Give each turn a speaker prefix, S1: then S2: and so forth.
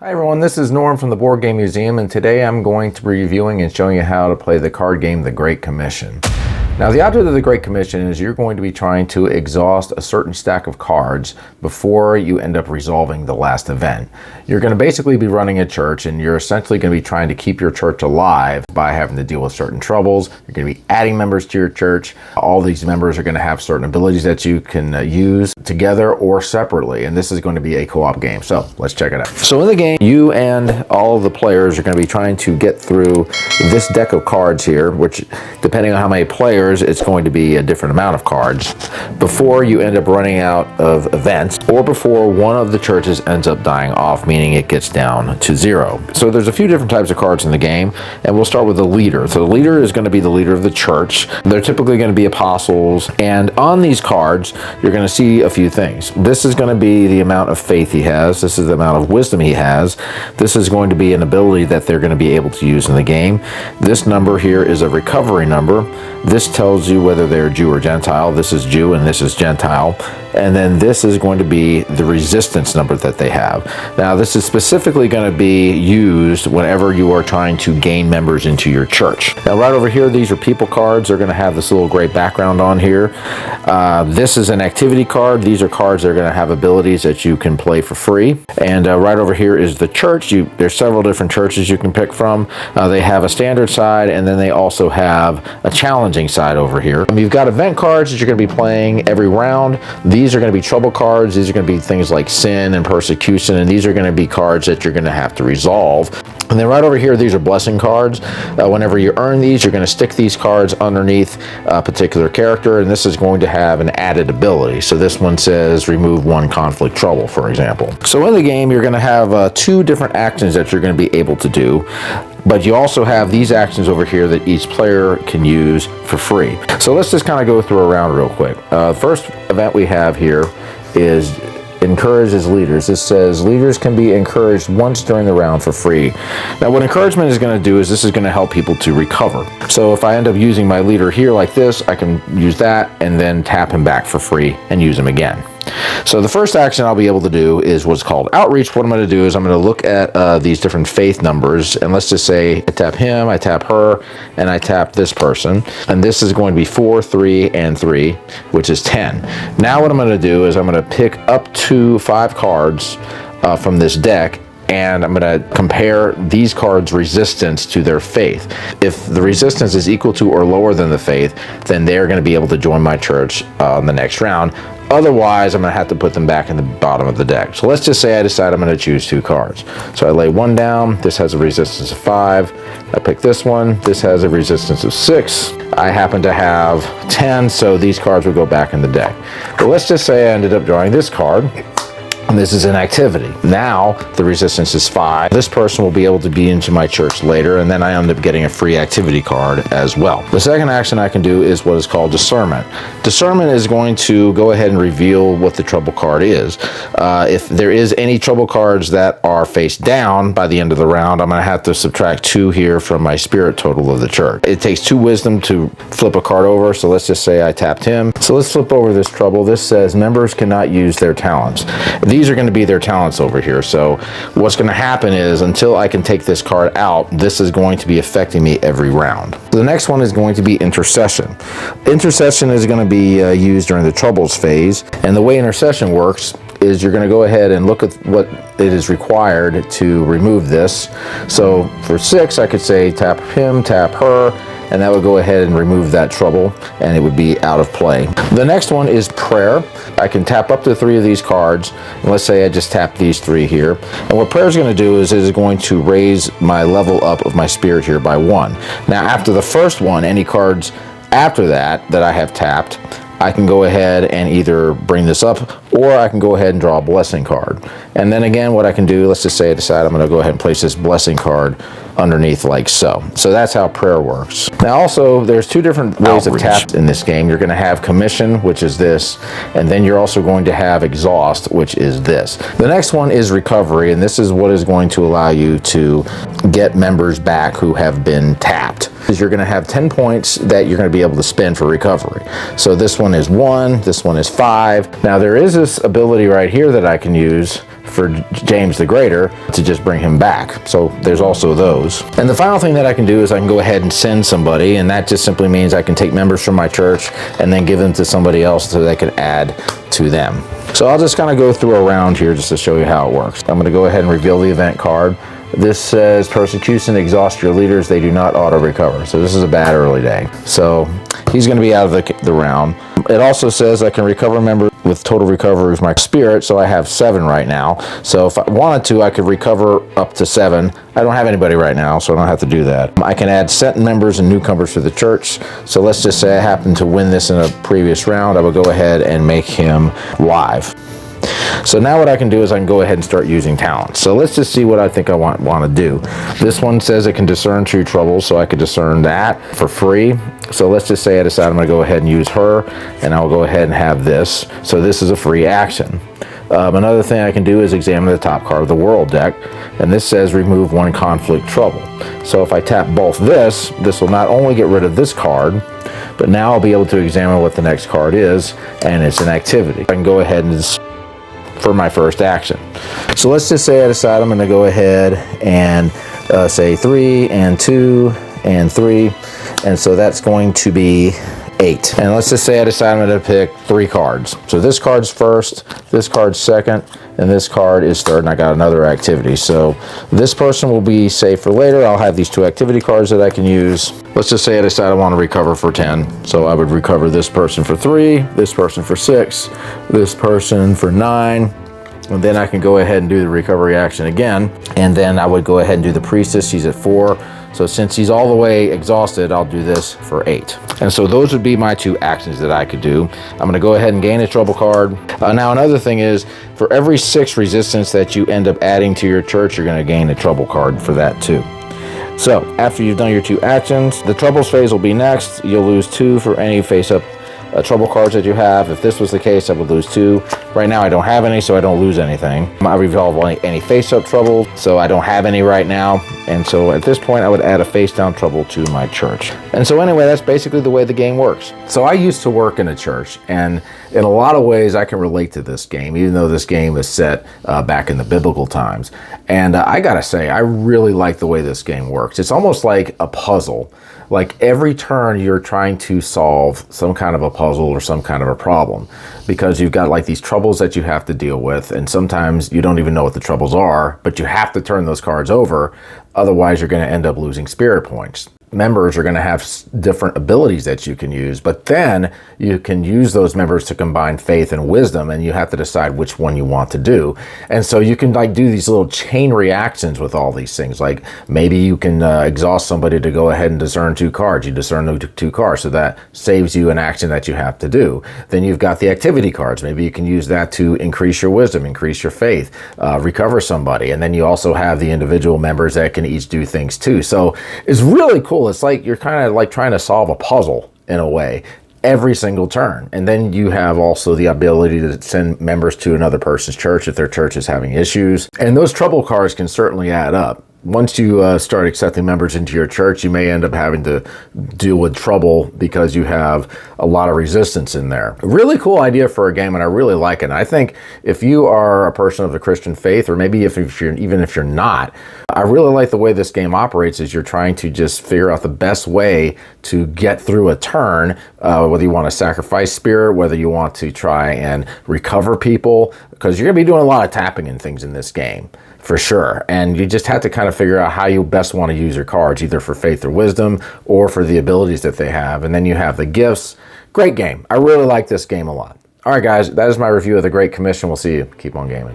S1: Hi everyone, this is Norm from the Board Game Museum, and today I'm going to be reviewing and showing you how to play the card game The Great Commission. Now, the object of the Great Commission is you're going to be trying to exhaust a certain stack of cards before you end up resolving the last event. You're going to basically be running a church, and you're essentially going to be trying to keep your church alive by having to deal with certain troubles. You're going to be adding members to your church. All these members are going to have certain abilities that you can use together or separately, and this is going to be a co-op game. So let's check it out. So in the game, you and all of the players are going to be trying to get through this deck of cards here, which, depending on how many players, it's going to be a different amount of cards before you end up running out of events, or before one of the churches ends up dying off, meaning it gets down to 0. So there's a few different types of cards in the game, and we'll start with the leader. So the leader is going to be the leader of the church. They're typically going to be apostles, and on these cards you're going to see a few things. This is going to be the amount of faith he has. This is the amount of wisdom he has. This is going to be an ability that they're going to be able to use in the game. This number here is a recovery number. This tells you whether they're Jew or Gentile. This is Jew and this is Gentile. And then this is going to be the resistance number that they have. Now, this is specifically going to be used whenever you are trying to gain members into your church. Now, right over here, these are people cards. They're going to have this little gray background on here. This is an activity card. These are cards that are going to have abilities that you can play for free. And right over here is the church. There's several different churches you can pick from. They have a standard side, and then they also have a challenging side over here. You've got event cards that you're going to be playing every round. These are going to be trouble cards. These are going to be things like sin and persecution, and these are going to be cards that you're going to have to resolve. And then right over here, these are blessing cards. Whenever you earn these, you're going to stick these cards underneath a particular character, and this is going to have an added ability. So this one says remove 1 conflict trouble, for example. So in the game, you're going to have 2 different actions that you're going to be able to do. But you also have these actions over here that each player can use for free. So let's just kind of go through a round real quick. First event we have here is encourage as leaders. This says leaders can be encouraged once during the round for free. Now, what encouragement is going to do is this is going to help people to recover. So if I end up using my leader here like this, I can use that and then tap him back for free and use him again. So the first action I'll be able to do is what's called outreach. What I'm going to do is I'm going to look at these different faith numbers, and let's just say I tap him, I tap her, and I tap this person, and this is going to be 4, 3, and 3, which is 10. Now what I'm going to do is I'm going to pick up to 5 cards from this deck, and I'm going to compare these cards' resistance to their faith. If the resistance is equal to or lower than the faith, then they're going to be able to join my church in the next round. Otherwise, I'm going to have to put them back in the bottom of the deck. So let's just say I decide I'm going to choose 2 cards. So I lay 1 down. This has a resistance of 5. I pick this one. This has a resistance of 6. I happen to have 10, so these cards will go back in the deck. But let's just say I ended up drawing this card. And this is an activity. Now the resistance is 5. This person will be able to be into my church later, and then I end up getting a free activity card as well. The second action I can do is what is called discernment. Discernment is going to go ahead and reveal what the trouble card is. If there is any trouble cards that are face down by the end of the round, I'm going to have to subtract 2 here from my spirit total of the church. It takes 2 wisdom to flip a card over, so let's just say I tapped him. So let's flip over this trouble. This says members cannot use their talents. These are going to be their talents over here. So what's going to happen is until I can take this card out, this is going to be affecting me every round. The next one is going to be intercession. Intercession is going to be used during the troubles phase, and the way intercession works is you're going to go ahead and look at what it is required to remove this. So for 6, I could say tap him, tap her, and that would go ahead and remove that trouble, and it would be out of play. The next one is prayer. I can tap up to 3 of these cards, and let's say I just tap these 3 here. And what prayer is going to do is it is going to raise my level up of my spirit here by 1. Now, after the first one, any cards after that I have tapped, I can go ahead and either bring this up, or I can go ahead and draw a blessing card. And then again, what I can do, let's just say I decide I'm going to go ahead and place this blessing card underneath like so. So that's how prayer works. Now also, there's 2 different ways of tap in this game. You're going to have commission, which is this, and then you're also going to have exhaust, which is this. The next one is recovery, and this is what is going to allow you to get members back who have been tapped. You're going to have 10 points that you're going to be able to spend for recovery. So this one is 1, this one is 5. Now there is this ability right here that I can use for James the Greater to just bring him back. So there's also those. And the final thing that I can do is I can go ahead and send somebody, and that just simply means I can take members from my church and then give them to somebody else so they can add to them. So I'll just kind of go through a round here just to show you how it works. I'm going to go ahead and reveal the event card. This says persecution exhaust your leaders, they do not auto recover. So this is a bad early day. So he's going to be out of the round. It also says I can recover members with total recovery of my spirit, so I have 7 right now. So if I wanted to, I could recover up to 7. I don't have anybody right now, so I don't have to do that. I can add sent members and newcomers to the church. So let's just say I happen to win this in a previous round. I would go ahead and make him live. So now what I can do is I can go ahead and start using talents. So let's just see what I think I want to do. This one says it can discern true troubles, so I could discern that for free. So let's just say I decide I'm going to go ahead and use her, and I'll go ahead and have this. So this is a free action. Another thing I can do is examine the top card of the world deck, and this says remove 1 conflict trouble. So if I tap both this will not only get rid of this card, but now I'll be able to examine what the next card is, and it's an activity. I can go ahead and for my first action. So let's just say I decide I'm going to go ahead and say 3 and 2 and 3, and so that's going to be 8. And let's just say I decide I'm going to pick 3 cards. So this card's first, this card's second, and this card is third, and I got another activity. So this person will be safe for later. I'll have these 2 activity cards that I can use. Let's just say I decide I want to recover for 10. So I would recover this person for 3, this person for 6, this person for 9, and then I can go ahead and do the recovery action again. And then I would go ahead and do the priestess. She's at 4. So since he's all the way exhausted, I'll do this for 8. And so those would be my 2 actions that I could do. I'm going to go ahead and gain a trouble card. Now another thing is, for every 6 resistance that you end up adding to your church, you're going to gain a trouble card for that too. So after you've done your 2 actions, the troubles phase will be next. You'll lose 2 for any face-up trouble cards that you have. If this was the case, I would lose 2. Right now I don't have any, so I don't lose anything. I resolve any face-up trouble, so I don't have any right now. And so at this point I would add a face-down trouble to my church. And so anyway, that's basically the way the game works. So I used to work in a church, and in a lot of ways I can relate to this game, even though this game is set back in the biblical times. And I gotta say, I really like the way this game works. It's almost like a puzzle. Like every turn you're trying to solve some kind of a puzzle or some kind of a problem, because you've got like these troubles that you have to deal with, and sometimes you don't even know what the troubles are, but you have to turn those cards over, otherwise you're going to end up losing spirit points. Members are going to have different abilities that you can use, but then you can use those members to combine faith and wisdom, and you have to decide which one you want to do. And so you can like do these little chain reactions with all these things. Like maybe you can exhaust somebody to go ahead and discern 2 cards. You discern the 2 cards, so that saves you an action that you have to do. Then you've got the activity cards. Maybe you can use that to increase your wisdom, increase your faith, recover somebody. And then you also have the individual members that can each do things too. So it's really cool. It's like you're kind of like trying to solve a puzzle in a way every single turn. And then you have also the ability to send members to another person's church if their church is having issues. And those trouble cards can certainly add up. Once you start accepting members into your church, you may end up having to deal with trouble because you have a lot of resistance in there. A really cool idea for a game, and I really like it. And I think if you are a person of the Christian faith, or maybe if you're even if you're not, I really like the way this game operates. Is you're trying to just figure out the best way to get through a turn, whether you want to sacrifice spirit, whether you want to try and recover people, because you're going to be doing a lot of tapping and things in this game. For sure. And you just have to kind of figure out how you best want to use your cards, either for faith or wisdom, or for the abilities that they have. And then you have the gifts. Great game. I really like this game a lot. All right, guys, that is my review of the Great Commission. We'll see you. Keep on gaming.